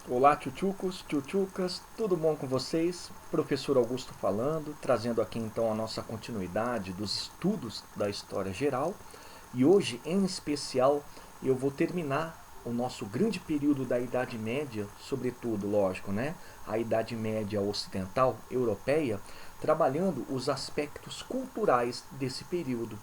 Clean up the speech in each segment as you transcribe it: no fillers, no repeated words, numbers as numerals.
Olá, tchutchucos, tchutchucas, tudo bom com vocês? Professor Augusto falando, trazendo aqui então a nossa continuidade dos estudos da história geral. E hoje, em especial, eu vou terminar o nosso grande período da Idade Média, sobretudo, lógico, né? A Idade Média ocidental, europeia, trabalhando os aspectos culturais desse período.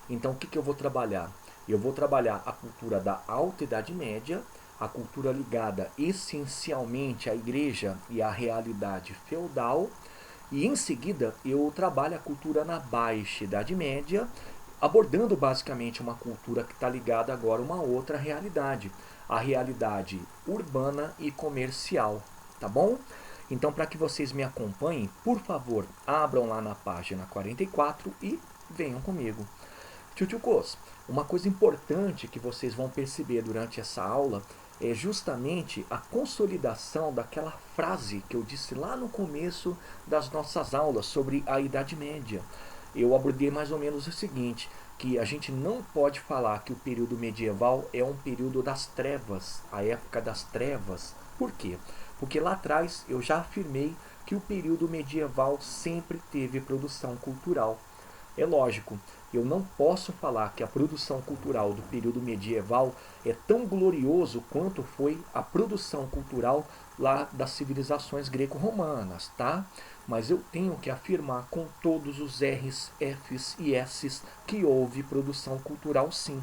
Então, o que eu vou trabalhar? Eu vou trabalhar a cultura da Alta Idade Média, a cultura ligada essencialmente à igreja e à realidade feudal, e em seguida eu trabalho a cultura na Baixa Idade Média, abordando basicamente uma cultura que está ligada agora a uma outra realidade, a realidade urbana e comercial, tá bom? Então, para que vocês me acompanhem, por favor, abram lá na página 44 e venham comigo. Tchutchucos, uma coisa importante que vocês vão perceber durante essa aula é justamente a consolidação daquela frase que eu disse lá no começo das nossas aulas sobre a Idade Média. Eu abordei mais ou menos o seguinte, que a gente não pode falar que o período medieval é um período das trevas, a época das trevas. Por quê? Porque lá atrás eu já afirmei que o período medieval sempre teve produção cultural. É lógico, eu não posso falar que a produção cultural do período medieval é tão glorioso quanto foi a produção cultural lá das civilizações greco-romanas, tá? Mas eu tenho que afirmar com todos os R's, F's e S's que houve produção cultural sim.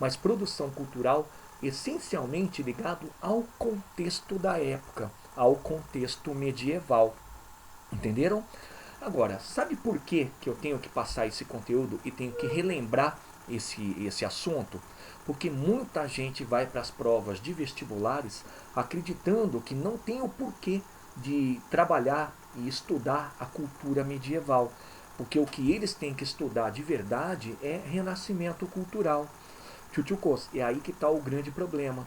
Mas produção cultural essencialmente ligado ao contexto da época, ao contexto medieval. Entenderam? Agora, sabe por que eu tenho que passar esse conteúdo e tenho que relembrar esse assunto? Porque muita gente vai para as provas de vestibulares acreditando que não tem o porquê de trabalhar e estudar a cultura medieval. Porque o que eles têm que estudar de verdade é renascimento cultural. Tchutchukos, é aí que está o grande problema.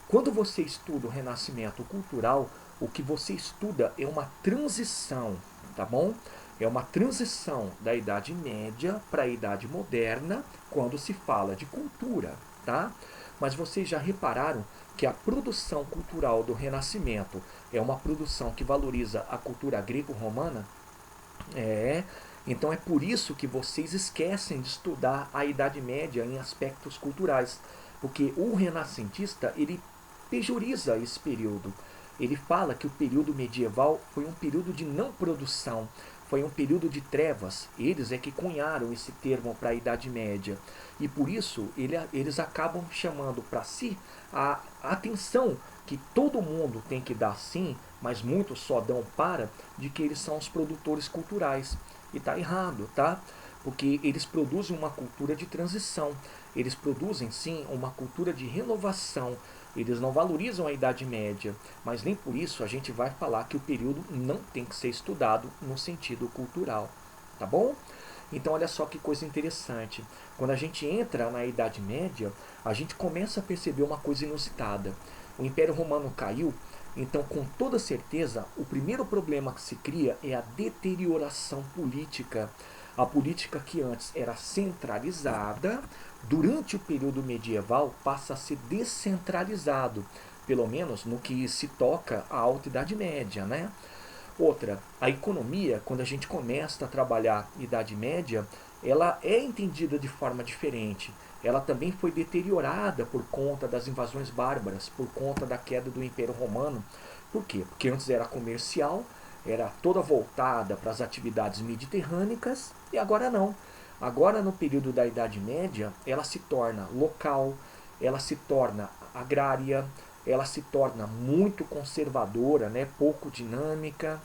Quando você estuda o renascimento cultural, o que você estuda é uma transição, tá bom? É uma transição da Idade Média para a Idade Moderna, quando se fala de cultura, tá? Mas vocês já repararam que a produção cultural do Renascimento é uma produção que valoriza a cultura greco-romana? É, então é por isso que vocês esquecem de estudar a Idade Média em aspectos culturais, porque o renascentista ele pejoriza esse período. Ele fala que o período medieval foi um período de não produção, foi um período de trevas. Eles é que cunharam esse termo para a Idade Média. E por isso eles acabam chamando para si a atenção que todo mundo tem que dar sim, mas muitos só dão para, de que eles são os produtores culturais. E está errado, tá? Porque eles produzem uma cultura de transição, eles produzem sim uma cultura de renovação. Eles não valorizam a Idade Média, mas nem por isso a gente vai falar que o período não tem que ser estudado no sentido cultural, tá bom? Então olha só que coisa interessante. Quando a gente entra na Idade Média, a gente começa a perceber uma coisa inusitada. O Império Romano caiu, então com toda certeza o primeiro problema que se cria é a deterioração política. A política que antes era centralizada, durante o período medieval passa a ser descentralizado, pelo menos no que se toca à Alta Idade Média, né? Outra, a economia, quando a gente começa a trabalhar Idade Média, ela é entendida de forma diferente. Ela também foi deteriorada por conta das invasões bárbaras, por conta da queda do Império Romano. Por quê? Porque antes era comercial, era toda voltada para as atividades mediterrânicas e agora não. Agora, no período da Idade Média, ela se torna local, ela se torna agrária, ela se torna muito conservadora, né? Pouco dinâmica.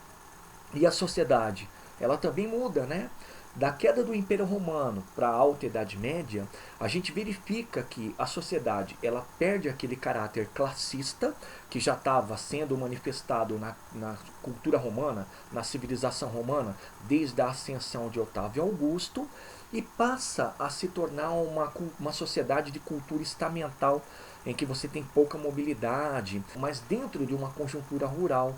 E a sociedade, ela também muda, né? Da queda do Império Romano para a Alta Idade Média, a gente verifica que a sociedade ela perde aquele caráter classista que já estava sendo manifestado na cultura romana, na civilização romana, desde a ascensão de Otávio Augusto, e passa a se tornar uma sociedade de cultura estamental, em que você tem pouca mobilidade, mas dentro de uma conjuntura rural.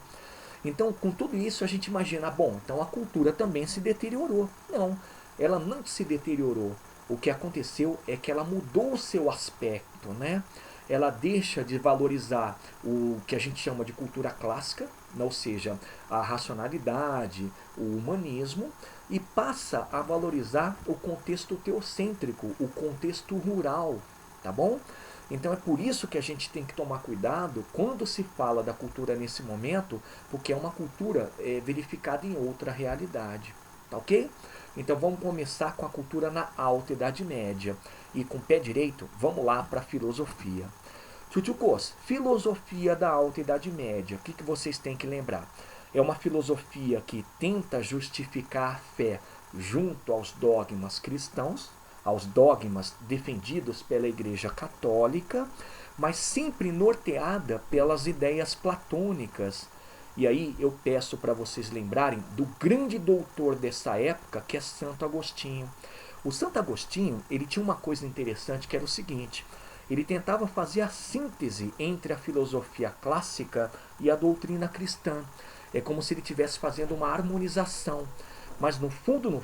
Então, com tudo isso, a gente imagina, bom, então a cultura também se deteriorou. Não, ela não se deteriorou. O que aconteceu é que ela mudou o seu aspecto, né? ela deixa de valorizar o que a gente chama de cultura clássica, ou seja, a racionalidade, o humanismo, e passa a valorizar o contexto teocêntrico, o contexto rural, tá bom? Então é por isso que a gente tem que tomar cuidado quando se fala da cultura nesse momento, porque é uma cultura verificada em outra realidade, tá ok? Então vamos começar com a cultura na Alta Idade Média. E com o pé direito, vamos lá para a filosofia. Tchutchukos, filosofia da Alta Idade Média, o que vocês têm que lembrar? É uma filosofia que tenta justificar a fé junto aos dogmas cristãos, aos dogmas defendidos pela Igreja Católica, mas sempre norteada pelas ideias platônicas. E aí eu peço para vocês lembrarem do grande doutor dessa época, que é Santo Agostinho. O Santo Agostinho, ele tinha uma coisa interessante que era o seguinte: ele tentava fazer a síntese entre a filosofia clássica e a doutrina cristã. É como se ele estivesse fazendo uma harmonização. Mas no fundo,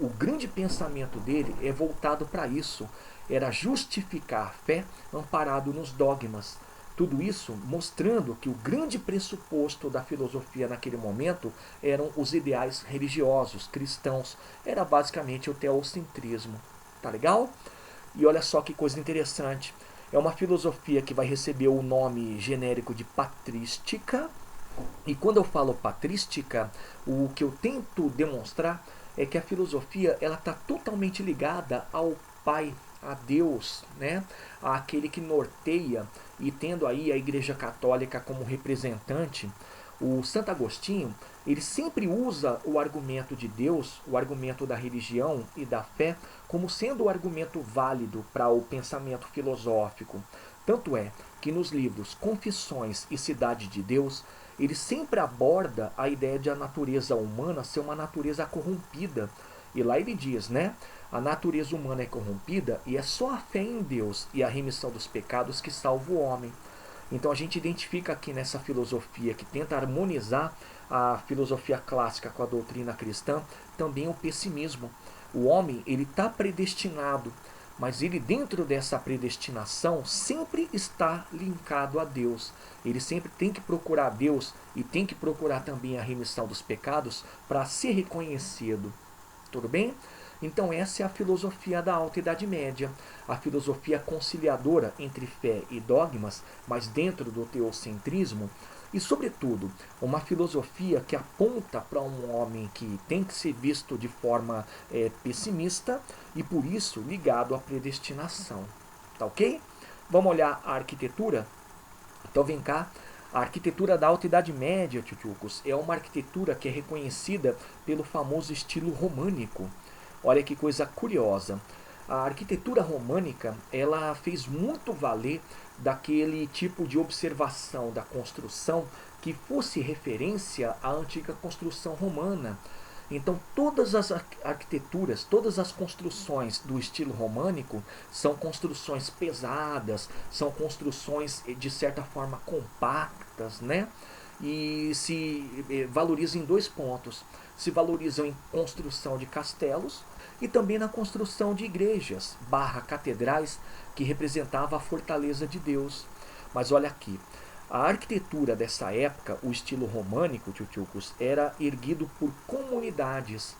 o grande pensamento dele é voltado para isso. Era justificar a fé amparado nos dogmas. Tudo isso mostrando que o grande pressuposto da filosofia naquele momento eram os ideais religiosos, cristãos. Era basicamente o teocentrismo. Tá legal? E olha só que coisa interessante. É uma filosofia que vai receber o nome genérico de patrística. E quando eu falo patrística, o que eu tento demonstrar é que a filosofia ela está totalmente ligada ao Pai, a Deus, né? Àquele que norteia, e tendo aí a Igreja Católica como representante. O Santo Agostinho, ele sempre usa o argumento de Deus, o argumento da religião e da fé, como sendo o argumento válido para o pensamento filosófico. Tanto é que nos livros Confissões e Cidade de Deus, ele sempre aborda a ideia de a natureza humana ser uma natureza corrompida. E lá ele diz, né? A natureza humana é corrompida e é só a fé em Deus e a remissão dos pecados que salva o homem. Então a gente identifica aqui nessa filosofia que tenta harmonizar a filosofia clássica com a doutrina cristã também o pessimismo. O homem ele está predestinado, mas ele dentro dessa predestinação sempre está linkado a Deus. Ele sempre tem que procurar Deus e tem que procurar também a remissão dos pecados para ser reconhecido. Tudo bem? Então essa é a filosofia da Alta Idade Média, a filosofia conciliadora entre fé e dogmas, mas dentro do teocentrismo, e sobretudo uma filosofia que aponta para um homem que tem que ser visto de forma pessimista e por isso ligado à predestinação. Tá ok? Vamos olhar a arquitetura? Então vem cá. A arquitetura da Alta Idade Média, tchutchucos, é uma arquitetura que é reconhecida pelo famoso estilo românico. Olha que coisa curiosa. A arquitetura românica, ela fez muito valer daquele tipo de observação da construção que fosse referência à antiga construção romana. Então todas as arquiteturas, todas as construções do estilo românico são construções pesadas, são construções de certa forma compactas, né? E se valorizam em dois pontos. Se valorizam em construção de castelos e também na construção de igrejas, catedrais, que representava a fortaleza de Deus. Mas olha aqui, a arquitetura dessa época, o estilo românico, tchutchucos, era erguido por comunidades.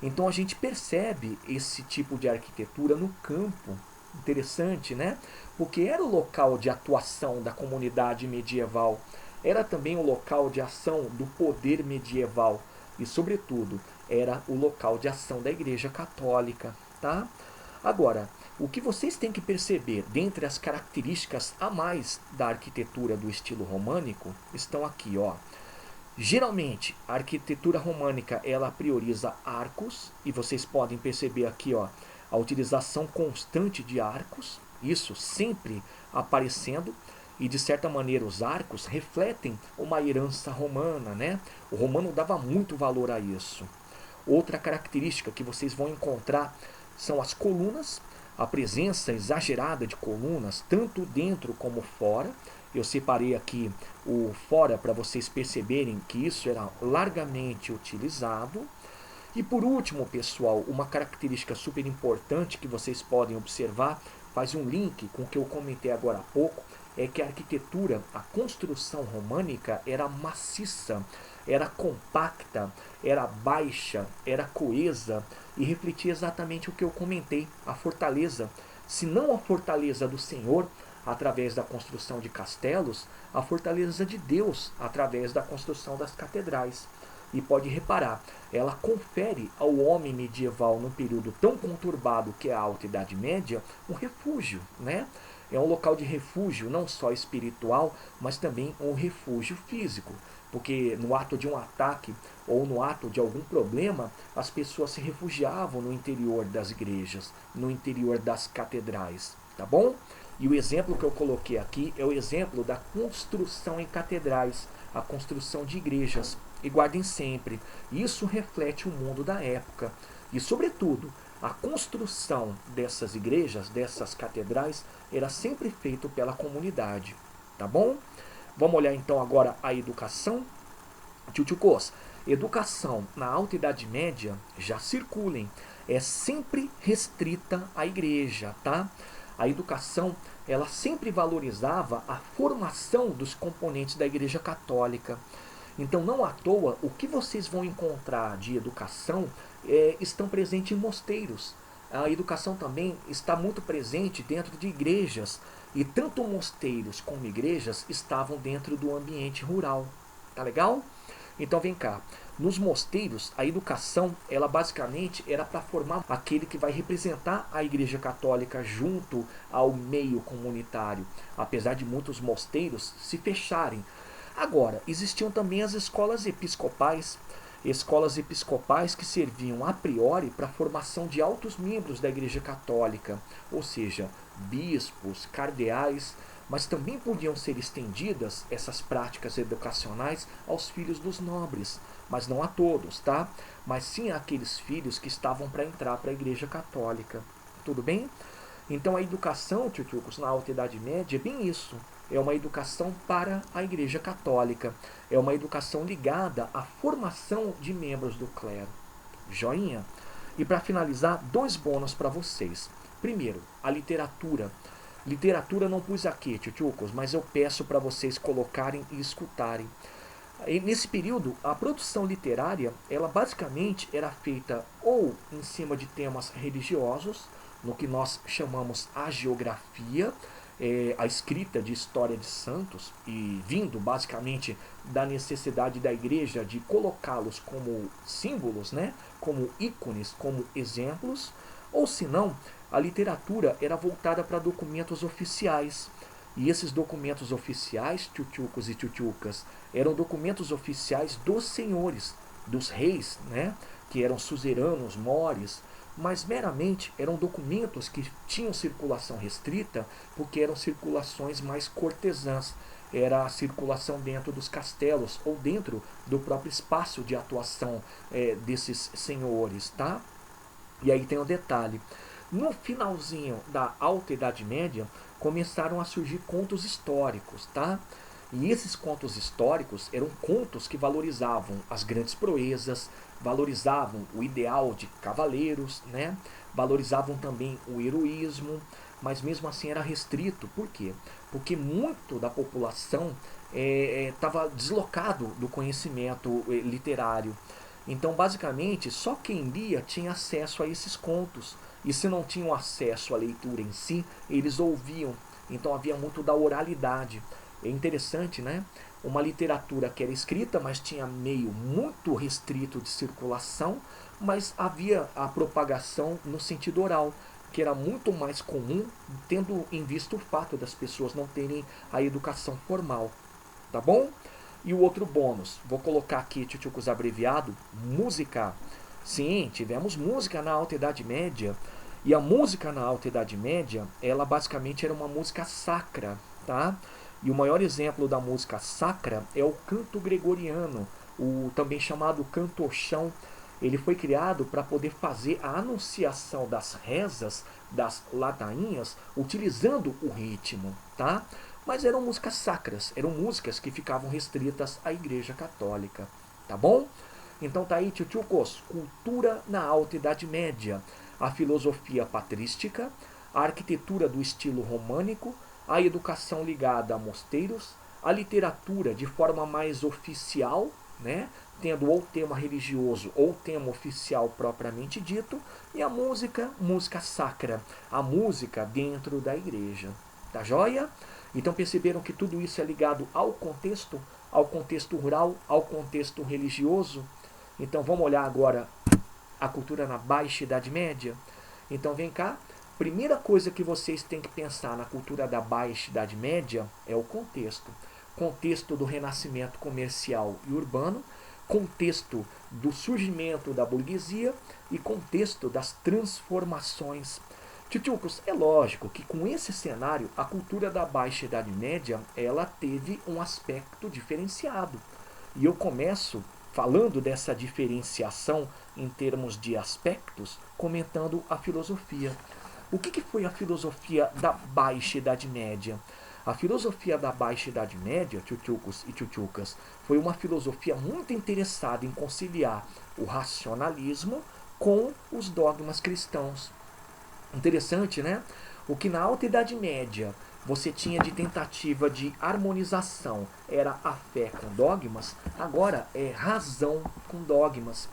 Então a gente percebe esse tipo de arquitetura no campo. Interessante, né? Porque era o local de atuação da comunidade medieval. Era também o local de ação do poder medieval. E, sobretudo, era o local de ação da Igreja Católica. Tá? Agora, o que vocês têm que perceber dentre as características a mais da arquitetura do estilo românico estão aqui, ó. Geralmente, a arquitetura românica ela prioriza arcos, e vocês podem perceber aqui, ó, a utilização constante de arcos, isso sempre aparecendo, e de certa maneira os arcos refletem uma herança romana, né? O romano dava muito valor a isso. Outra característica que vocês vão encontrar são as colunas, a presença exagerada de colunas, tanto dentro como fora. Eu separei aqui o fora para vocês perceberem que isso era largamente utilizado. E por último, pessoal, uma característica super importante que vocês podem observar faz um link com o que eu comentei agora há pouco, é que a arquitetura, a construção românica era maciça, era compacta, era baixa, era coesa e refletia exatamente o que eu comentei, a fortaleza. Se não a fortaleza do Senhor, através da construção de castelos, a fortaleza de Deus, através da construção das catedrais. E pode reparar, ela confere ao homem medieval, num período tão conturbado que é a Alta Idade Média, um refúgio, né? É um local de refúgio não só espiritual, mas também um refúgio físico. Porque no ato de um ataque ou no ato de algum problema, as pessoas se refugiavam no interior das igrejas, no interior das catedrais, tá bom? E o exemplo que eu coloquei aqui é o exemplo da construção em catedrais, a construção de igrejas. E guardem sempre, isso reflete o mundo da época. E, sobretudo, a construção dessas igrejas, dessas catedrais, era sempre feito pela comunidade. Tá bom? Vamos olhar então agora a educação. Tchutchucos, educação na Alta Idade Média, já circulem, é sempre restrita à igreja, tá? A educação, ela sempre valorizava a formação dos componentes da Igreja Católica. Então, não à toa, o que vocês vão encontrar de educação estão presentes em mosteiros. A educação também está muito presente dentro de igrejas. E tanto mosteiros como igrejas estavam dentro do ambiente rural. Tá legal? Então vem cá. Nos mosteiros, a educação, ela basicamente era para formar aquele que vai representar a Igreja Católica junto ao meio comunitário. Apesar de muitos mosteiros se fecharem. Agora, existiam também as escolas episcopais que serviam a priori para a formação de altos membros da Igreja Católica, ou seja, bispos, cardeais, mas também podiam ser estendidas essas práticas educacionais aos filhos dos nobres, mas não a todos, tá? Mas sim àqueles filhos que estavam para entrar para a Igreja Católica. Tudo bem? Então a educação, tchutchucos, na Alta Idade Média é bem isso. É uma educação para a Igreja Católica. É uma educação ligada à formação de membros do clero. Joinha? E para finalizar, 2 bônus para vocês. Primeiro, a literatura. Literatura não pus aqui, tchutchucos, mas eu peço para vocês colocarem e escutarem. E nesse período, a produção literária, ela basicamente era feita ou em cima de temas religiosos, no que nós chamamos a geografia, a escrita de história de santos, e vindo basicamente da necessidade da igreja de colocá-los como símbolos, né? Como ícones, como exemplos, ou se não, a literatura era voltada para documentos oficiais. E esses documentos oficiais, tchutchucos e tchutchucas, eram documentos oficiais dos senhores, dos reis, né? Que eram suzeranos, mores, mas meramente eram documentos que tinham circulação restrita porque eram circulações mais cortesãs. Era a circulação dentro dos castelos ou dentro do próprio espaço de atuação desses senhores, tá? E aí tem um detalhe. No finalzinho da Alta Idade Média, começaram a surgir contos históricos, tá? E esses contos históricos eram contos que valorizavam as grandes proezas, valorizavam o ideal de cavaleiros, né? Valorizavam também o heroísmo, mas mesmo assim era restrito. Por quê? Porque muito da população estava deslocado do conhecimento literário. Então, basicamente, só quem lia tinha acesso a esses contos. E se não tinham acesso à leitura em si, eles ouviam. Então havia muito da oralidade. É interessante, né? Uma literatura que era escrita, mas tinha meio muito restrito de circulação, mas havia a propagação no sentido oral, que era muito mais comum, tendo em vista o fato das pessoas não terem a educação formal. Tá bom? E o outro bônus, vou colocar aqui, tchutchucos abreviado, música. Sim, tivemos música na Alta Idade Média. E a música na Alta Idade Média, ela basicamente era uma música sacra, tá? E o maior exemplo da música sacra é o canto gregoriano, o também chamado cantochão. Ele foi criado para poder fazer a anunciação das rezas, das ladainhas, utilizando o ritmo, tá? Mas eram músicas sacras, eram músicas que ficavam restritas à Igreja Católica, tá bom? Então tá aí, tchutchucos, cultura na Alta Idade Média. A filosofia patrística, a arquitetura do estilo românico, a educação ligada a mosteiros, a literatura de forma mais oficial, né, tendo ou tema religioso ou tema oficial propriamente dito, e a música, música sacra, a música dentro da igreja. Tá joia? Então perceberam que tudo isso é ligado ao contexto rural, ao contexto religioso. Então vamos olhar agora a cultura na Baixa Idade Média. Então vem cá, primeira coisa que vocês têm que pensar na cultura da Baixa Idade Média é o contexto. Contexto do renascimento comercial e urbano, contexto do surgimento da burguesia e contexto das transformações. Tchutchucos, é lógico que com esse cenário a cultura da Baixa Idade Média ela teve um aspecto diferenciado. E eu começo falando dessa diferenciação em termos de aspectos, comentando a filosofia. O que foi a filosofia da Baixa Idade Média? A filosofia da Baixa Idade Média, tchutchucos e tchutchucas, foi uma filosofia muito interessada em conciliar o racionalismo com os dogmas cristãos. Interessante, né? O que na Alta Idade Média você tinha de tentativa de harmonização era a fé com dogmas, agora é razão com dogmas.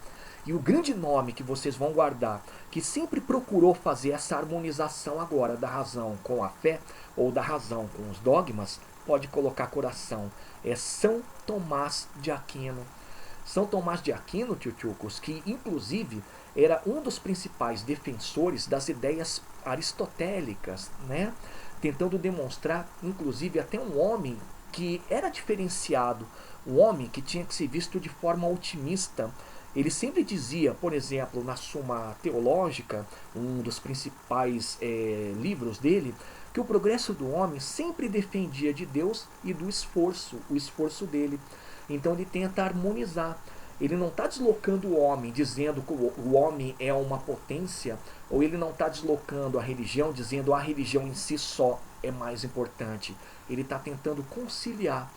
E o grande nome que vocês vão guardar, que sempre procurou fazer essa harmonização agora da razão com a fé, ou da razão com os dogmas, pode colocar coração, é São Tomás de Aquino. São Tomás de Aquino, tchutchucos, que inclusive era um dos principais defensores das ideias aristotélicas, né? Tentando demonstrar, inclusive, até um homem que era diferenciado, um homem que tinha que ser visto de forma otimista. Ele sempre dizia, por exemplo, na Suma Teológica, um dos principais livros dele, que o progresso do homem sempre dependia de Deus e do esforço, o esforço dele. Então ele tenta harmonizar. Ele não está deslocando o homem dizendo que o homem é uma potência, ou ele não está deslocando a religião dizendo a religião em si só é mais importante. Ele está tentando conciliar.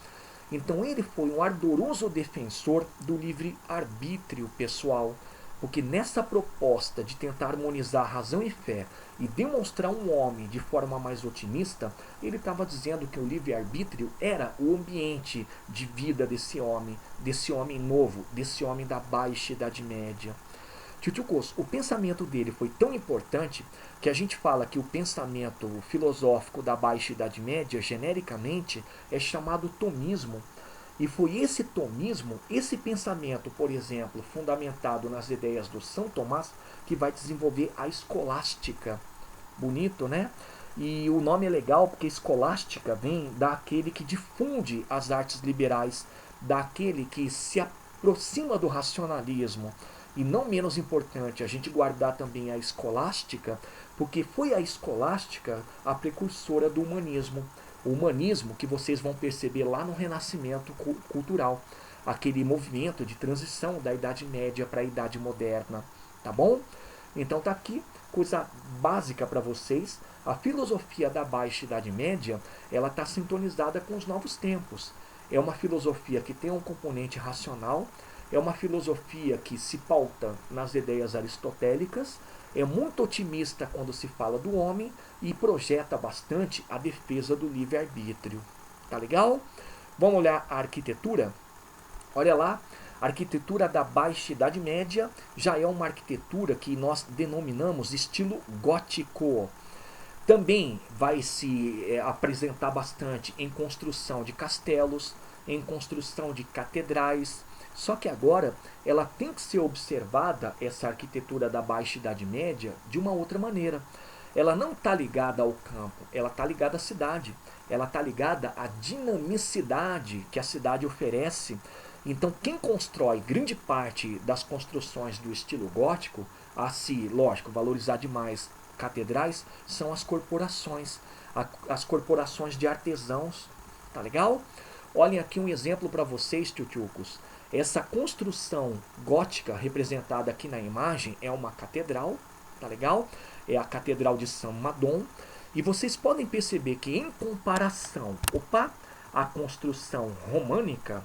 Então ele foi um ardoroso defensor do livre-arbítrio pessoal, porque nessa proposta de tentar harmonizar razão e fé e demonstrar um homem de forma mais otimista, ele estava dizendo que o livre-arbítrio era o ambiente de vida desse homem novo, desse homem da Baixa Idade Média. Tchutchucos, o pensamento dele foi tão importante que a gente fala que o pensamento filosófico da Baixa Idade Média, genericamente, é chamado tomismo. E foi esse tomismo, esse pensamento, por exemplo, fundamentado nas ideias do São Tomás, que vai desenvolver a escolástica. Bonito, né? E o nome é legal porque escolástica vem daquele que difunde as artes liberais, daquele que se aproxima do racionalismo. E não menos importante a gente guardar também a escolástica, porque foi a escolástica a precursora do humanismo. O humanismo que vocês vão perceber lá no Renascimento cultural, aquele movimento de transição da Idade Média para a Idade Moderna, tá bom? Então tá aqui, coisa básica para vocês, a filosofia da Baixa Idade Média, ela está sintonizada com os novos tempos. É uma filosofia que tem um componente racional, é uma filosofia que se pauta nas ideias aristotélicas, é muito otimista quando se fala do homem e projeta bastante a defesa do livre-arbítrio. Tá legal? Vamos olhar a arquitetura? Olha lá, a arquitetura da Baixa Idade Média já é uma arquitetura que nós denominamos estilo gótico. Também vai se apresentar bastante em construção de castelos, em construção de catedrais. Só que agora ela tem que ser observada, essa arquitetura da Baixa Idade Média, de uma outra maneira. Ela não está ligada ao campo, ela está ligada à cidade. Ela está ligada à dinamicidade que a cidade oferece. Então quem constrói grande parte das construções do estilo gótico, a se, lógico, valorizar demais catedrais, são as corporações de artesãos. Tá legal? Olhem aqui um exemplo para vocês, tchutchucos. Essa construção gótica representada aqui na imagem é uma catedral, tá legal? É a Catedral de São Madon. E vocês podem perceber que em comparação, à construção românica,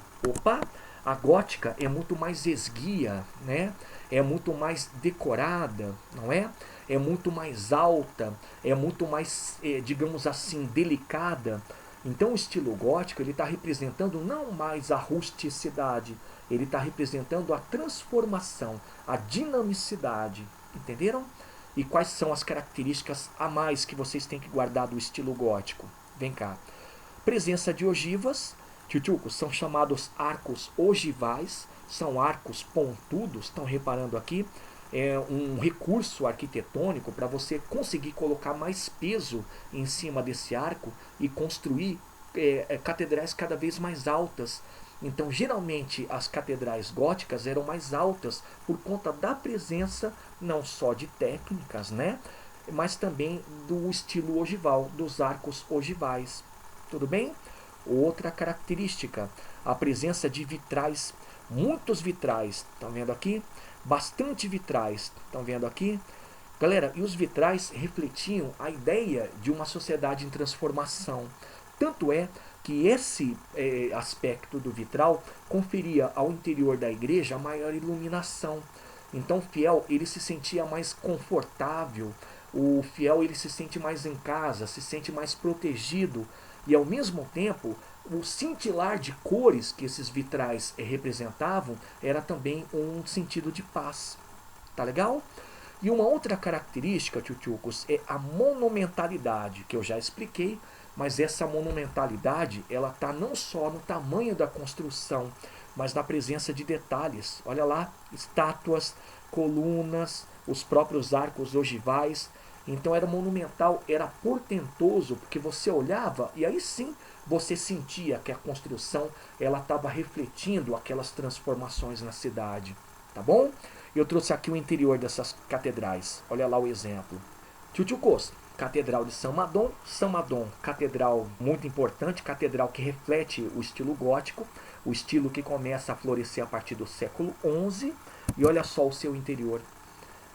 A gótica é muito mais esguia, né? É muito mais decorada, não é? É muito mais alta, é muito mais, digamos assim, delicada. Então o estilo gótico ele está representando não mais a rusticidade, ele está representando a transformação, a dinamicidade. Entenderam? E quais são as características a mais que vocês têm que guardar do estilo gótico? Vem cá. Presença de ogivas, tchutchucos, são chamados arcos ogivais, são arcos pontudos, estão reparando aqui? É um recurso arquitetônico para você conseguir colocar mais peso em cima desse arco e construir catedrais cada vez mais altas. Então, geralmente, as catedrais góticas eram mais altas por conta da presença não só de técnicas, né, mas também do estilo ogival, dos arcos ogivais. Tudo bem? Outra característica, a presença de vitrais, muitos vitrais, estão vendo aqui? Bastante vitrais, estão vendo aqui? Galera, e os vitrais refletiam a ideia de uma sociedade em transformação. Tanto é que esse aspecto do vitral conferia ao interior da igreja maior iluminação. Então o fiel ele se sentia mais confortável, o fiel ele se sente mais em casa, se sente mais protegido e ao mesmo tempo o cintilar de cores que esses vitrais representavam era também um sentido de paz. Tá legal? E uma outra característica, tchutchucos, é a monumentalidade, que eu já expliquei, mas essa monumentalidade, ela está não só no tamanho da construção, mas na presença de detalhes. Olha lá, estátuas, colunas, os próprios arcos ogivais. Então era monumental, era portentoso, porque você olhava e aí sim você sentia que a construção ela estava refletindo aquelas transformações na cidade. Tá bom? Eu trouxe aqui o interior dessas catedrais. Olha lá o exemplo. Tchutchucos, Catedral de São Madon. São Madon, catedral muito importante, catedral que reflete o estilo gótico, o estilo que começa a florescer a partir do século XI. E olha só o seu interior.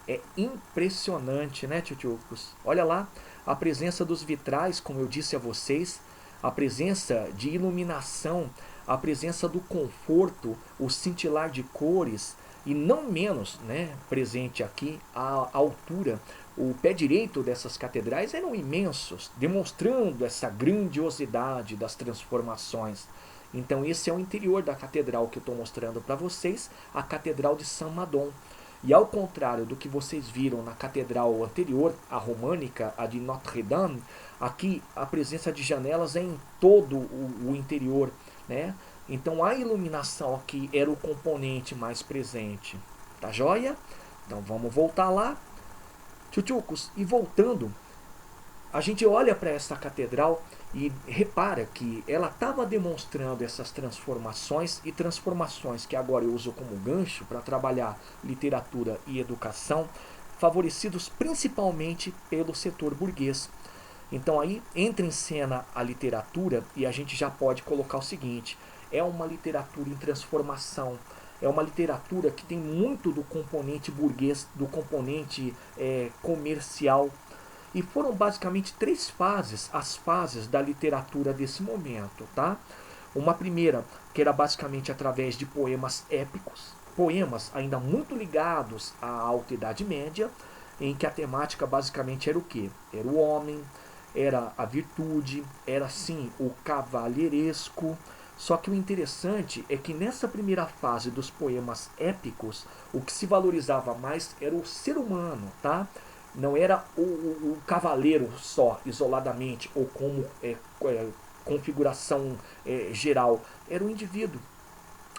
É impressionante, né, tchutchucos? Olha lá, a presença dos vitrais, como eu disse a vocês, a presença de iluminação, a presença do conforto, o cintilar de cores, e não menos, né, presente aqui, a altura. O pé direito dessas catedrais eram imensos, demonstrando essa grandiosidade das transformações. Então esse é o interior da catedral que eu estou mostrando para vocês, a Catedral de Saint Madon. E ao contrário do que vocês viram na catedral anterior, a românica, a de Notre-Dame, aqui a presença de janelas é em todo o interior, né? Então a iluminação aqui era o componente mais presente. Tá joia? Então vamos voltar lá. Tchutchucos, e voltando, a gente olha para essa catedral e repara que ela estava demonstrando essas transformações e transformações que agora eu uso como gancho para trabalhar literatura e educação, favorecidos principalmente pelo setor burguês. Então aí entra em cena a literatura e a gente já pode colocar o seguinte: é uma literatura em transformação, é uma literatura que tem muito do componente burguês, do componente comercial. E foram basicamente três fases, as fases da literatura desse momento, tá? Uma primeira, que era basicamente através de poemas épicos, poemas ainda muito ligados à Alta Idade Média, em que a temática basicamente era o quê? Era o homem, era a virtude, era sim o cavalheiresco. Só que o interessante é que nessa primeira fase dos poemas épicos, o que se valorizava mais era o ser humano, tá? Não era o cavaleiro só, isoladamente, ou como configuração geral. Era o indivíduo.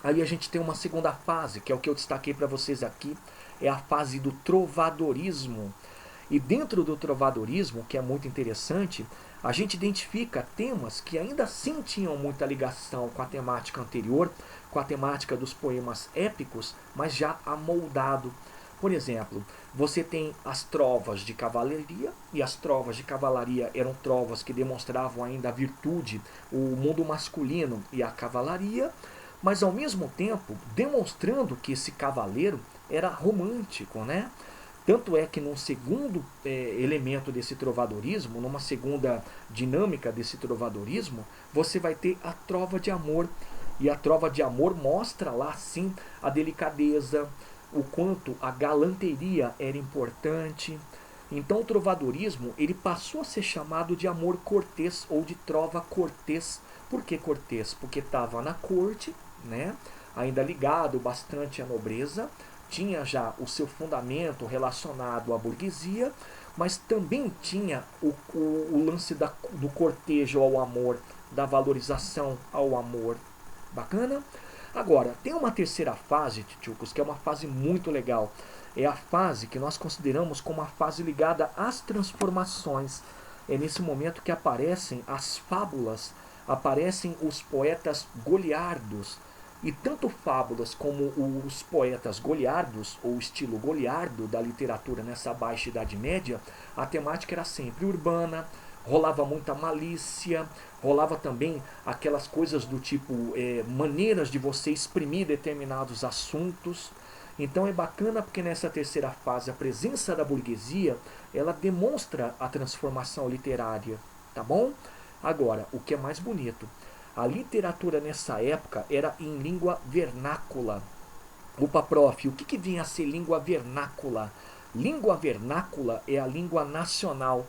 Aí a gente tem uma segunda fase, que é o que eu destaquei para vocês aqui, é a fase do trovadorismo. E dentro do trovadorismo, que é muito interessante, a gente identifica temas que ainda assim tinham muita ligação com a temática anterior, com a temática dos poemas épicos, mas já amoldado. Por exemplo, você tem as trovas de cavalaria, e as trovas de cavalaria eram trovas que demonstravam ainda a virtude, o mundo masculino e a cavalaria, mas ao mesmo tempo demonstrando que esse cavaleiro era romântico, né? Tanto é que num segundo elemento desse trovadorismo, numa segunda dinâmica desse trovadorismo, você vai ter a trova de amor. E a trova de amor mostra lá sim a delicadeza, o quanto a galanteria era importante. Então o trovadorismo ele passou a ser chamado de amor cortês ou de trova cortês. Por que cortês? Porque estava na corte, né? Ainda ligado bastante à nobreza, tinha já o seu fundamento relacionado à burguesia, mas também tinha o lance do cortejo ao amor, da valorização ao amor. Bacana? Agora, tem uma terceira fase, tchutchucos, que é uma fase muito legal. É a fase que nós consideramos como a fase ligada às transformações. É nesse momento que aparecem as fábulas, aparecem os poetas goliardos. E tanto fábulas como os poetas goliardos, ou estilo goliardo da literatura nessa baixa Idade Média, a temática era sempre urbana, rolava muita malícia, rolava também aquelas coisas do tipo maneiras de você exprimir determinados assuntos. Então é bacana porque nessa terceira fase a presença da burguesia ela demonstra a transformação literária, tá bom? Agora, o que é mais bonito, a literatura nessa época era em língua vernácula. Opa, prof, o que vinha a ser língua vernácula? Língua vernácula é a língua nacional.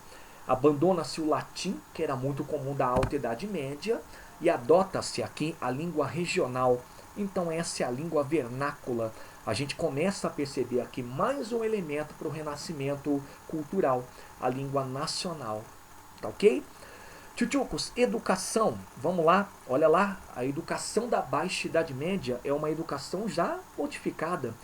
Abandona-se o latim, que era muito comum da Alta Idade Média, e adota-se aqui a língua regional. Então essa é a língua vernácula. A gente começa a perceber aqui mais um elemento para o renascimento cultural, a língua nacional. Tá ok? Tchutchucos, educação. Vamos lá, olha lá. A educação da Baixa Idade Média é uma educação já modificada.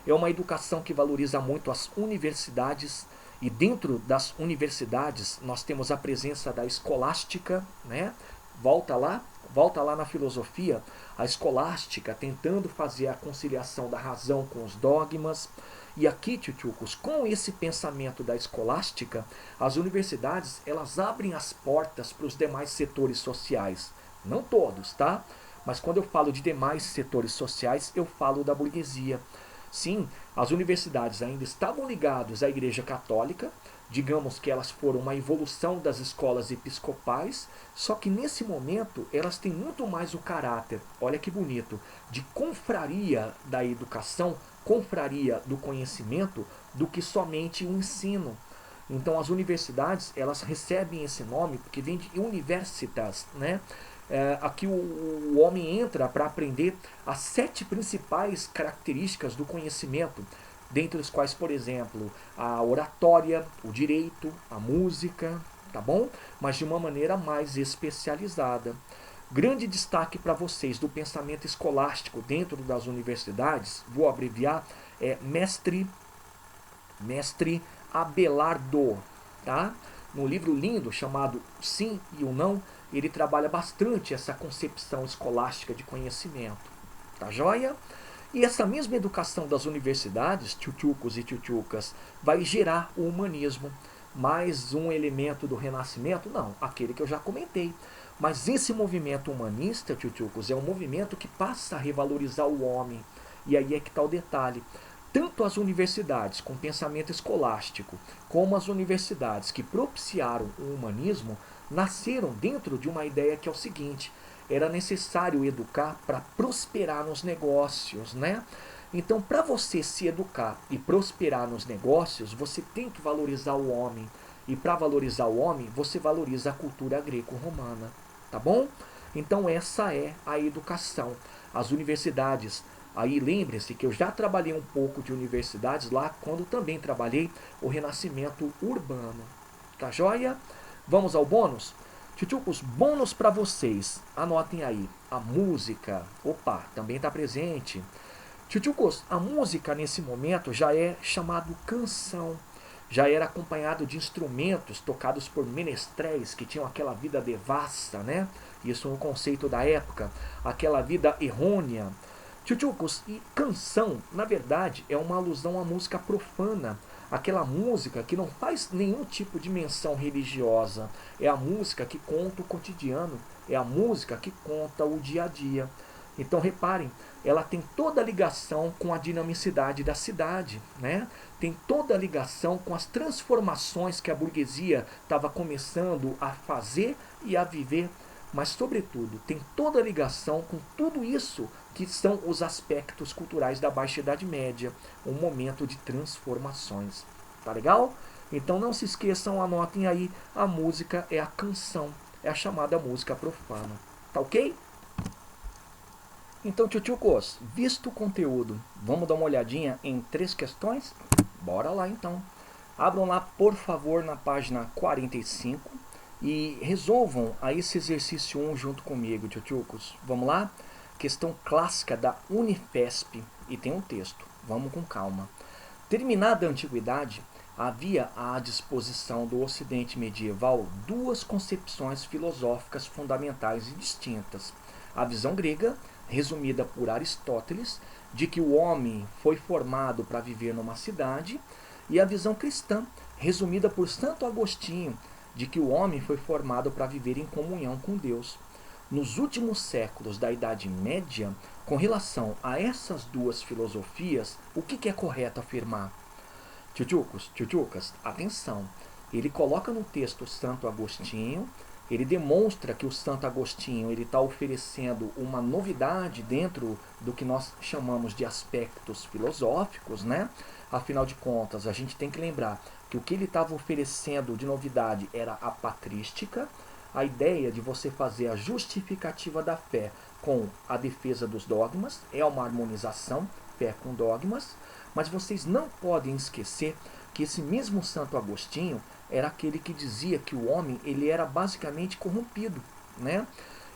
É uma educação que valoriza muito as universidades. E dentro das universidades nós temos a presença da escolástica, né? Volta lá na filosofia, a escolástica tentando fazer a conciliação da razão com os dogmas. E aqui, tchutchucos, com esse pensamento da escolástica, as universidades elas abrem as portas para os demais setores sociais. Não todos, tá? Mas quando eu falo de demais setores sociais, eu falo da burguesia. Sim, as universidades ainda estavam ligadas à Igreja Católica, digamos que elas foram uma evolução das escolas episcopais, só que nesse momento elas têm muito mais o caráter, olha que bonito, de confraria da educação, confraria do conhecimento, do que somente o ensino. Então as universidades elas recebem esse nome porque vem de universitas, né? Aqui o homem entra para aprender as 7 principais características do conhecimento, dentre os quais, por exemplo, a oratória, o direito, a música, tá bom? Mas de uma maneira mais especializada. Grande destaque para vocês do pensamento escolástico dentro das universidades, vou abreviar, é mestre Abelardo, tá? Num livro lindo chamado Sim e o Não, ele trabalha bastante essa concepção escolástica de conhecimento. Tá joia? E essa mesma educação das universidades, tchutchucos e tchutchucas, vai gerar o humanismo. Mais um elemento do renascimento? Não, aquele que eu já comentei. Mas esse movimento humanista, tchutchucos, é um movimento que passa a revalorizar o homem. E aí é que está o detalhe. Tanto as universidades com pensamento escolástico, como as universidades que propiciaram o humanismo, nasceram dentro de uma ideia que é o seguinte: era necessário educar para prosperar nos negócios, né? Então, para você se educar e prosperar nos negócios, você tem que valorizar o homem. E para valorizar o homem, você valoriza a cultura greco-romana, tá bom? Então, essa é a educação. As universidades, aí lembre-se que eu já trabalhei um pouco de universidades lá, quando também trabalhei o renascimento urbano. Tá joia? Vamos ao bônus? Tchutchucos, bônus para vocês. Anotem aí. A música. Opa, também está presente. Tchutchucos, a música nesse momento já é chamado canção. Já era acompanhado de instrumentos tocados por menestréis que tinham aquela vida devassa, né? Isso é um conceito da época. Aquela vida errônea. Tchutchucos, e canção, na verdade, é uma alusão à música profana. Aquela música que não faz nenhum tipo de menção religiosa. É a música que conta o cotidiano. É a música que conta o dia a dia. Então reparem, ela tem toda a ligação com a dinamicidade da cidade, né? Tem toda a ligação com as transformações que a burguesia estava começando a fazer e a viver. mas sobretudo tem toda a ligação com tudo isso que são os aspectos culturais da Baixa Idade Média, um momento de transformações. Tá legal? Então não se esqueçam, anotem aí, a música é a canção, é a chamada música profana. Tá ok? Então, tchutchucos, visto o conteúdo, vamos dar uma olhadinha em 3 questões? Bora lá então. Abram lá, por favor, na página 45 e resolvam aí esse exercício 1 junto comigo, tchutchucos. Vamos lá? Questão clássica da Unifesp e tem um texto. Vamos com calma. Terminada a antiguidade, havia à disposição do Ocidente medieval 2 concepções filosóficas fundamentais e distintas. A visão grega, resumida por Aristóteles, de que o homem foi formado para viver numa cidade, e a visão cristã, resumida por Santo Agostinho, de que o homem foi formado para viver em comunhão com Deus. Nos últimos séculos da Idade Média, com relação a essas 2 filosofias, o que é correto afirmar? Tchutchucas, atenção. Ele coloca no texto Santo Agostinho, ele demonstra que o Santo Agostinho está oferecendo uma novidade dentro do que nós chamamos de aspectos filosóficos, né? Afinal de contas, a gente tem que lembrar que o que ele estava oferecendo de novidade era a patrística, a ideia de você fazer a justificativa da fé com a defesa dos dogmas, é uma harmonização, fé com dogmas, mas vocês não podem esquecer que esse mesmo Santo Agostinho era aquele que dizia que o homem ele era basicamente corrompido, né?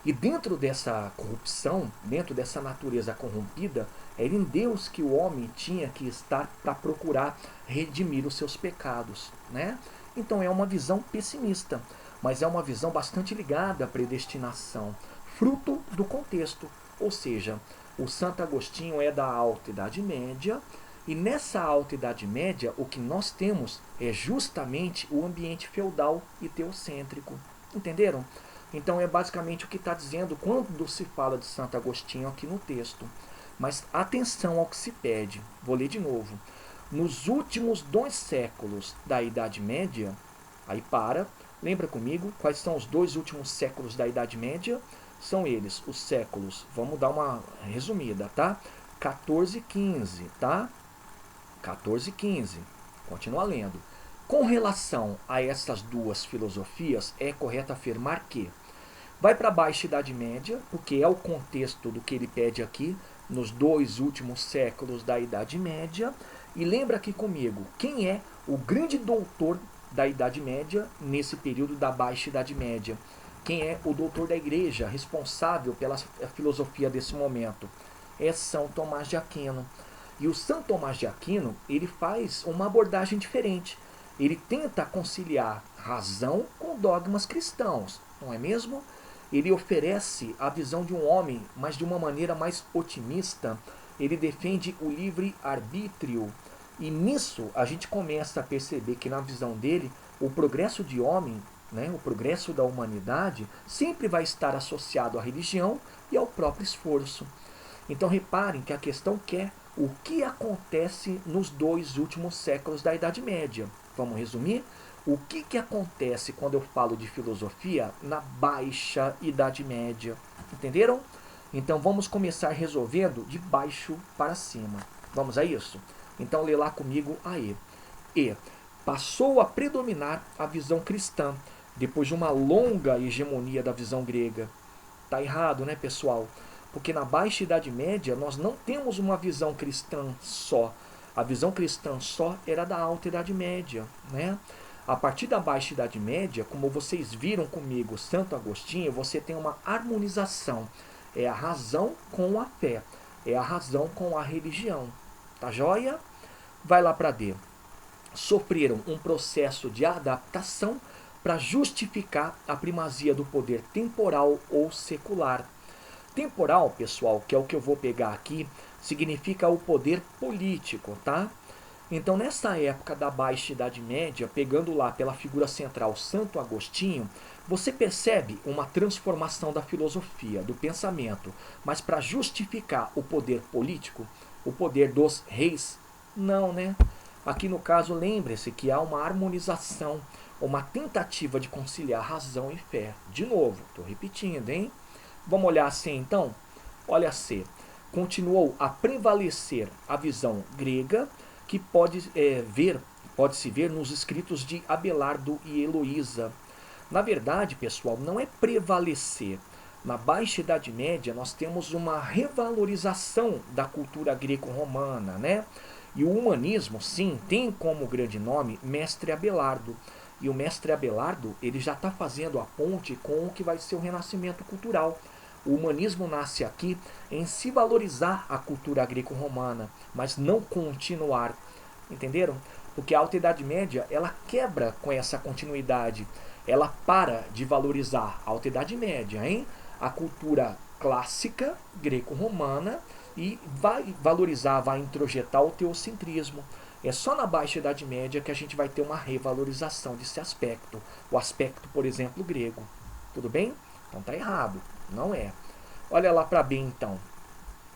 E dentro dessa corrupção, dentro dessa natureza corrompida, era em Deus que o homem tinha que estar para procurar redimir os seus pecados, né? Então é uma visão pessimista, mas é uma visão bastante ligada à predestinação, fruto do contexto. Ou seja, o Santo Agostinho é da Alta Idade Média, e nessa Alta Idade Média o que nós temos é justamente o ambiente feudal e teocêntrico. Entenderam? Então é basicamente o que está dizendo quando se fala de Santo Agostinho aqui no texto. Mas atenção ao que se pede. Vou ler de novo. Nos últimos 2 séculos da Idade Média, aí lembra comigo quais são os 2 últimos séculos da Idade Média? São eles os séculos, vamos dar uma resumida, tá? 14 e 15, tá? 14 e 15. Continua lendo. Com relação a essas 2 filosofias, é correto afirmar que vai para a Baixa Idade Média, porque é o contexto do que ele pede aqui, nos 2 últimos séculos da Idade Média. E lembra aqui comigo, quem é o grande doutor da Idade Média nesse período da Baixa Idade Média? Quem é o doutor da Igreja responsável pela filosofia desse momento? É São Tomás de Aquino. E o São Tomás de Aquino, ele faz uma abordagem diferente. Ele tenta conciliar razão com dogmas cristãos, não é mesmo? Ele oferece a visão de um homem, mas de uma maneira mais otimista. Ele defende o livre-arbítrio. E nisso a gente começa a perceber que na visão dele, o progresso de homem, né, o progresso da humanidade, sempre vai estar associado à religião e ao próprio esforço. Então reparem que a questão é o que acontece nos 2 últimos séculos da Idade Média. Vamos resumir? O que acontece quando eu falo de filosofia na Baixa Idade Média? Entenderam? Então vamos começar resolvendo de baixo para cima. Vamos a isso? Então lê lá comigo aí. E passou a predominar a visão cristã, depois de uma longa hegemonia da visão grega. Tá errado, né, pessoal? Porque na Baixa Idade Média nós não temos uma visão cristã só. A visão cristã só era da Alta Idade Média, né? A partir da Baixa Idade Média, como vocês viram comigo, Santo Agostinho, você tem uma harmonização. É a razão com a fé. É a razão com a religião. Tá joia? Vai lá para D. Sofreram um processo de adaptação para justificar a primazia do poder temporal ou secular. Temporal, pessoal, que é o que eu vou pegar aqui, significa o poder político, tá? Então, nessa época da Baixa Idade Média, pegando lá pela figura central Santo Agostinho, você percebe uma transformação da filosofia, do pensamento. Mas para justificar o poder político, o poder dos reis, não, né? Aqui no caso, lembre-se que há uma harmonização, uma tentativa de conciliar razão e fé. De novo, estou repetindo, hein? Vamos olhar assim então? Olha C. Continuou a prevalecer a visão grega que pode-se ver nos escritos de Abelardo e Heloísa. Na verdade, pessoal, não é prevalecer. Na Baixa Idade Média, nós temos uma revalorização da cultura greco-romana, né? E o humanismo, sim, tem como grande nome Mestre Abelardo. E o Mestre Abelardo, ele já está fazendo a ponte com o que vai ser o renascimento cultural. O humanismo nasce aqui em se valorizar a cultura greco-romana, mas não continuar. Entenderam? Porque a Alta Idade Média, ela quebra com essa continuidade. Ela para de valorizar a Alta Idade Média, hein? A cultura clássica greco-romana e vai valorizar, vai introjetar o teocentrismo. É só na Baixa Idade Média que a gente vai ter uma revalorização desse aspecto. O aspecto, por exemplo, grego. Tudo bem? Então tá errado. Não é. Olha lá para B então.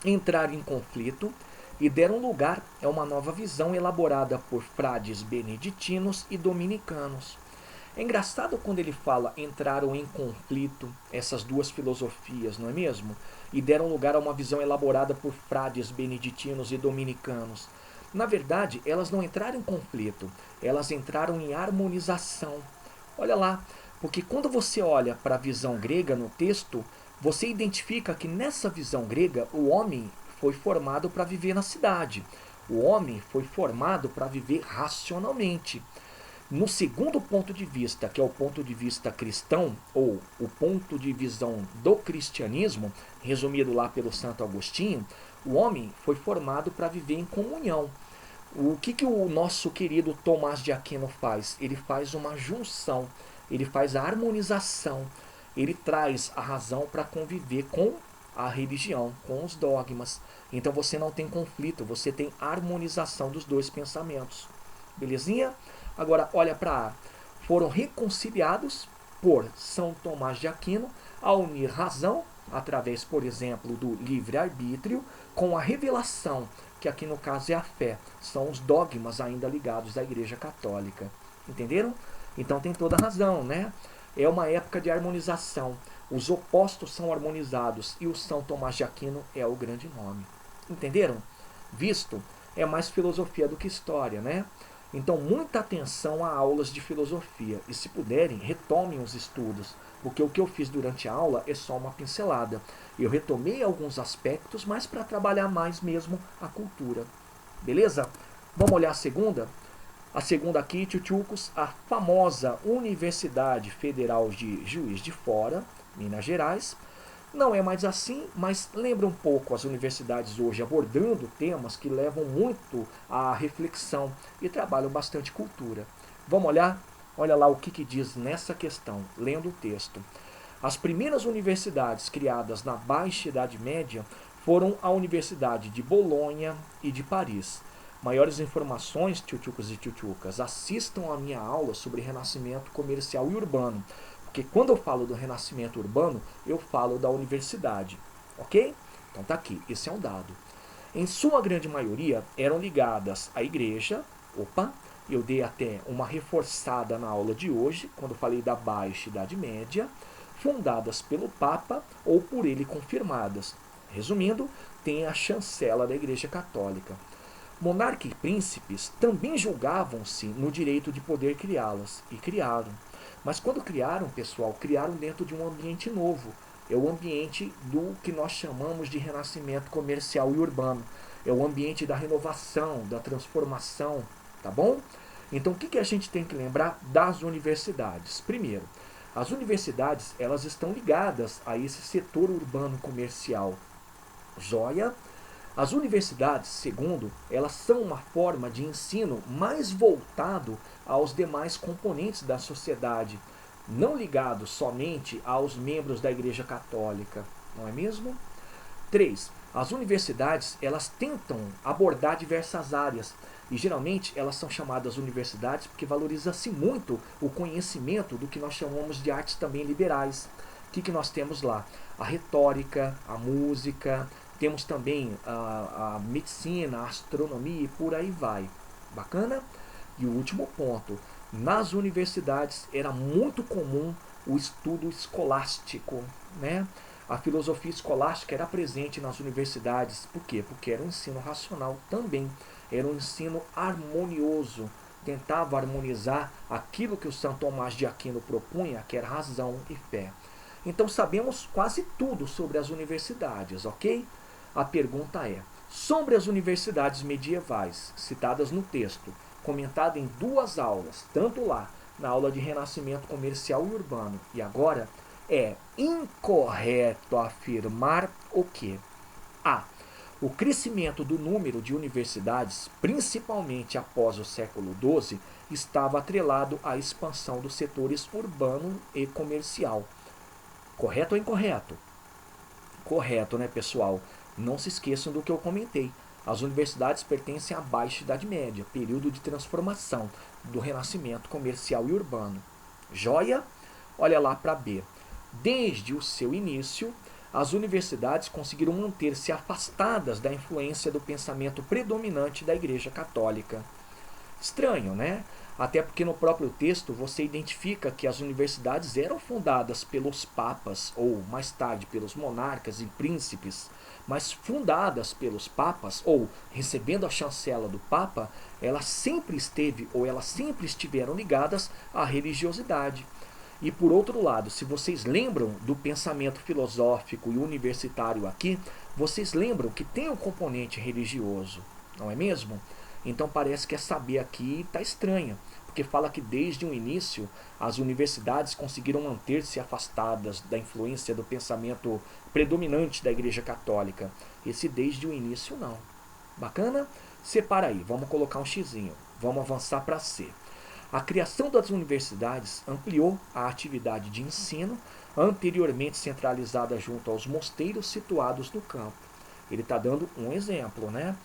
Entrar em conflito e deram lugar a uma nova visão elaborada por frades beneditinos e dominicanos. É engraçado quando ele fala entraram em conflito essas duas filosofias, não é mesmo? E deram lugar a uma visão elaborada por frades beneditinos e dominicanos. Na verdade, elas não entraram em conflito, elas entraram em harmonização. Olha lá, porque quando você olha para a visão grega no texto, você identifica que nessa visão grega o homem foi formado para viver na cidade. O homem foi formado para viver racionalmente. No segundo ponto de vista, que é o ponto de vista cristão, ou o ponto de visão do cristianismo, resumido lá pelo Santo Agostinho, o homem foi formado para viver em comunhão. O que o nosso querido Tomás de Aquino faz? Ele faz uma junção, ele faz a harmonização, ele traz a razão para conviver com a religião, com os dogmas. Então você não tem conflito, você tem harmonização dos dois pensamentos. Belezinha? Agora, olha para A. Foram reconciliados por São Tomás de Aquino a unir razão, através, por exemplo, do livre-arbítrio, com a revelação, que aqui no caso é a fé. São os dogmas ainda ligados à Igreja Católica. Entenderam? Então tem toda a razão, né? É uma época de harmonização. Os opostos são harmonizados e o São Tomás de Aquino é o grande nome. Entenderam? Visto, é mais filosofia do que história, né? Então, muita atenção a aulas de filosofia. E se puderem, retomem os estudos. Porque o que eu fiz durante a aula é só uma pincelada. Eu retomei alguns aspectos, mas para trabalhar mais mesmo a cultura. Beleza? Vamos olhar a segunda? A segunda aqui, tchutchucos, a famosa Universidade Federal de Juiz de Fora, Minas Gerais. Não é mais assim, mas lembra um pouco as universidades hoje abordando temas que levam muito à reflexão e trabalham bastante cultura. Vamos olhar? Olha lá o que diz nessa questão, lendo o texto. As primeiras universidades criadas na Baixa Idade Média foram a Universidade de Bolonha e de Paris. Maiores informações, tchutchucos e tchutchucas, assistam à minha aula sobre renascimento comercial e urbano. Porque quando eu falo do renascimento urbano, eu falo da universidade. Ok? Então tá aqui, esse é um dado. Em sua grande maioria, eram ligadas à igreja. Opa, eu dei até uma reforçada na aula de hoje, quando falei da Baixa Idade Média, fundadas pelo Papa ou por ele confirmadas. Resumindo, tem a chancela da Igreja Católica. Monarca e príncipes também julgavam-se no direito de poder criá-las, e criaram. Mas quando criaram, pessoal, criaram dentro de um ambiente novo. É o ambiente do que nós chamamos de renascimento comercial e urbano. É o ambiente da renovação, da transformação, tá bom? Então o que a gente tem que lembrar das universidades? Primeiro, as universidades elas estão ligadas a esse setor urbano comercial. Joia? As universidades, segundo, elas são uma forma de ensino mais voltado aos demais componentes da sociedade, não ligado somente aos membros da Igreja Católica, não é mesmo? 3. As universidades, elas tentam abordar diversas áreas, e geralmente elas são chamadas universidades porque valoriza-se muito o conhecimento do que nós chamamos de artes também liberais. O que nós temos lá? A retórica, a música, temos também a medicina, a astronomia e por aí vai. Bacana? E o último ponto, nas universidades era muito comum o estudo escolástico, né? A filosofia escolástica era presente nas universidades. Por quê? Porque era um ensino racional também. Era um ensino harmonioso. Tentava harmonizar aquilo que o Santo Tomás de Aquino propunha, que era razão e fé. Então sabemos quase tudo sobre as universidades, ok? A pergunta é, sobre as universidades medievais, citadas no texto, comentada em 2 aulas, tanto lá na aula de renascimento comercial e urbano e agora, é incorreto afirmar o que? A. O crescimento do número de universidades, principalmente após o século XII, estava atrelado à expansão dos setores urbano e comercial. Correto ou incorreto? Correto, né, pessoal? Não se esqueçam do que eu comentei. As universidades pertencem à Baixa Idade Média, período de transformação do renascimento comercial e urbano. Joia? Olha lá para B. Desde o seu início, as universidades conseguiram manter-se afastadas da influência do pensamento predominante da Igreja Católica. Estranho, né? Até porque no próprio texto você identifica que as universidades eram fundadas pelos papas, ou mais tarde pelos monarcas e príncipes, mas fundadas pelos papas, ou recebendo a chancela do papa, ela sempre esteve, ou elas sempre estiveram ligadas à religiosidade. E por outro lado, se vocês lembram do pensamento filosófico e universitário aqui, vocês lembram que tem um componente religioso, não é mesmo? Então parece que essa B aqui está estranha, porque fala que desde o início as universidades conseguiram manter-se afastadas da influência do pensamento predominante da Igreja Católica. Esse desde o início não. Bacana? Separa aí, vamos colocar um xizinho. Vamos avançar para C. A criação das universidades ampliou a atividade de ensino, anteriormente centralizada junto aos mosteiros situados no campo. Ele está dando um exemplo, né?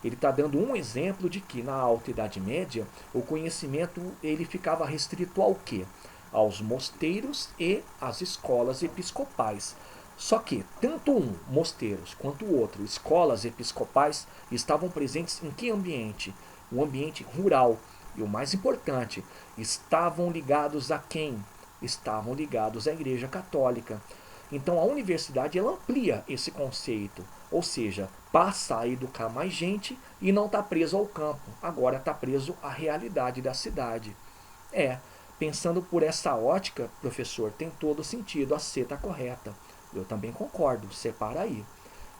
Ele está dando um exemplo de que na Alta Idade Média o conhecimento ele ficava restrito ao quê? Aos mosteiros e às escolas episcopais. Só que tanto um, mosteiros, quanto o outro, escolas episcopais, estavam presentes em que ambiente? Um ambiente rural. E o mais importante, estavam ligados a quem? Estavam ligados à Igreja Católica. Então a universidade ela amplia esse conceito, ou seja, passa a educar mais gente e não está preso ao campo, agora está preso à realidade da cidade. Pensando por essa ótica, professor, tem todo sentido, a C está correta. Eu também concordo, separa aí.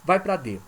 Vai para D.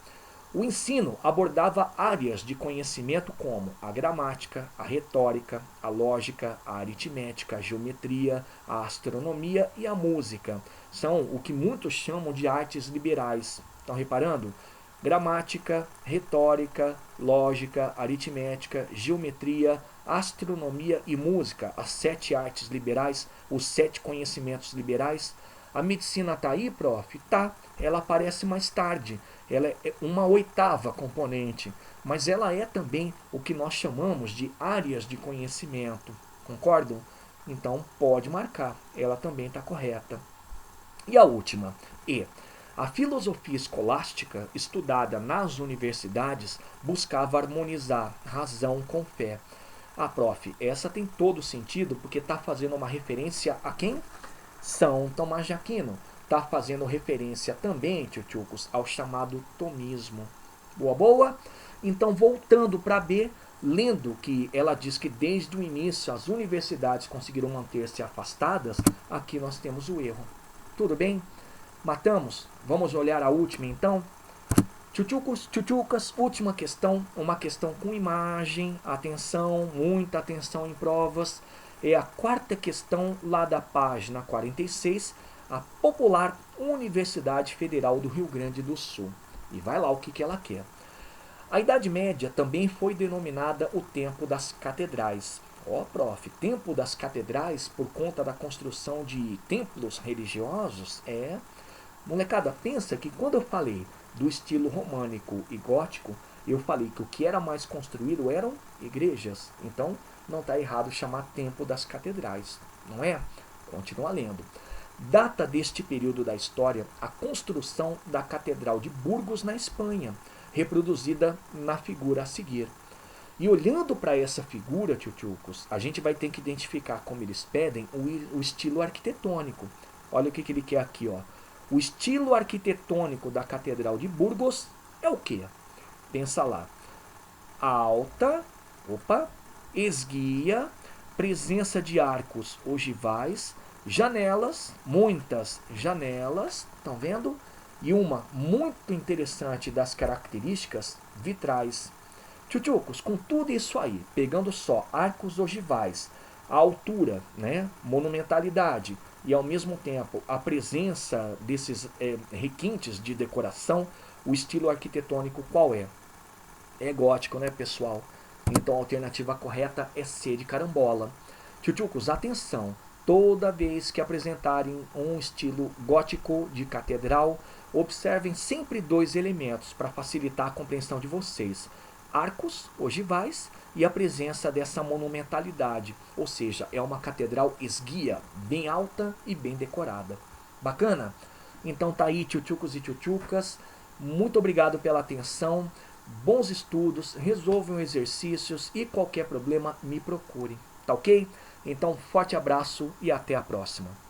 O ensino abordava áreas de conhecimento como a gramática, a retórica, a lógica, a aritmética, a geometria, a astronomia e a música. São o que muitos chamam de artes liberais. Estão reparando? Gramática, retórica, lógica, aritmética, geometria, astronomia e música, as 7 artes liberais, os 7 conhecimentos liberais. A medicina está aí, prof? Tá, ela aparece mais tarde. Ela é uma 8ª componente, mas ela é também o que nós chamamos de áreas de conhecimento. Concordam? Então pode marcar, ela também está correta. E a última, E. A filosofia escolástica, estudada nas universidades, buscava harmonizar razão com fé. Ah, prof, essa tem todo sentido porque está fazendo uma referência a quem? São Tomás de Aquino. Está fazendo referência também, tchutchucos, ao chamado tomismo. Boa, boa? Então, voltando para B, lendo que ela diz que desde o início as universidades conseguiram manter-se afastadas, aqui nós temos o erro. Tudo bem? Matamos? Vamos olhar a última então? Tchutchucos, tchutchucas, última questão, uma questão com imagem, atenção, muita atenção em provas. É a 4ª questão lá da página 46, a popular Universidade Federal do Rio Grande do Sul. E vai lá o que ela quer. A Idade Média também foi denominada o tempo das catedrais. Prof, tempo das catedrais por conta da construção de templos religiosos? Molecada, pensa que quando eu falei do estilo românico e gótico, eu falei que o que era mais construído eram igrejas. Então, não está errado chamar tempo das catedrais, não é? Continua lendo. Data deste período da história a construção da Catedral de Burgos, na Espanha, reproduzida na figura a seguir. E olhando para essa figura, tchutchucos, a gente vai ter que identificar, como eles pedem, o estilo arquitetônico. Olha o que ele quer aqui, ó. O estilo arquitetônico da Catedral de Burgos é o quê? Pensa lá. Alta, esguia, presença de arcos ogivais, janelas, muitas janelas, estão vendo? E uma muito interessante das características, vitrais. Tchutchucos, com tudo isso aí, pegando só arcos ogivais, a altura, né, monumentalidade e ao mesmo tempo a presença desses requintes de decoração, o estilo arquitetônico qual é? É gótico, né, pessoal? Então a alternativa correta é C de carambola. Tchutchucos, atenção! Toda vez que apresentarem um estilo gótico de catedral, observem sempre dois elementos para facilitar a compreensão de vocês: arcos ogivais e a presença dessa monumentalidade, ou seja, é uma catedral esguia, bem alta e bem decorada. Bacana? Então tá aí, tchutchucos e tchutchucas, muito obrigado pela atenção, bons estudos, resolvam exercícios e qualquer problema me procure, tá ok? Então forte abraço e até a próxima.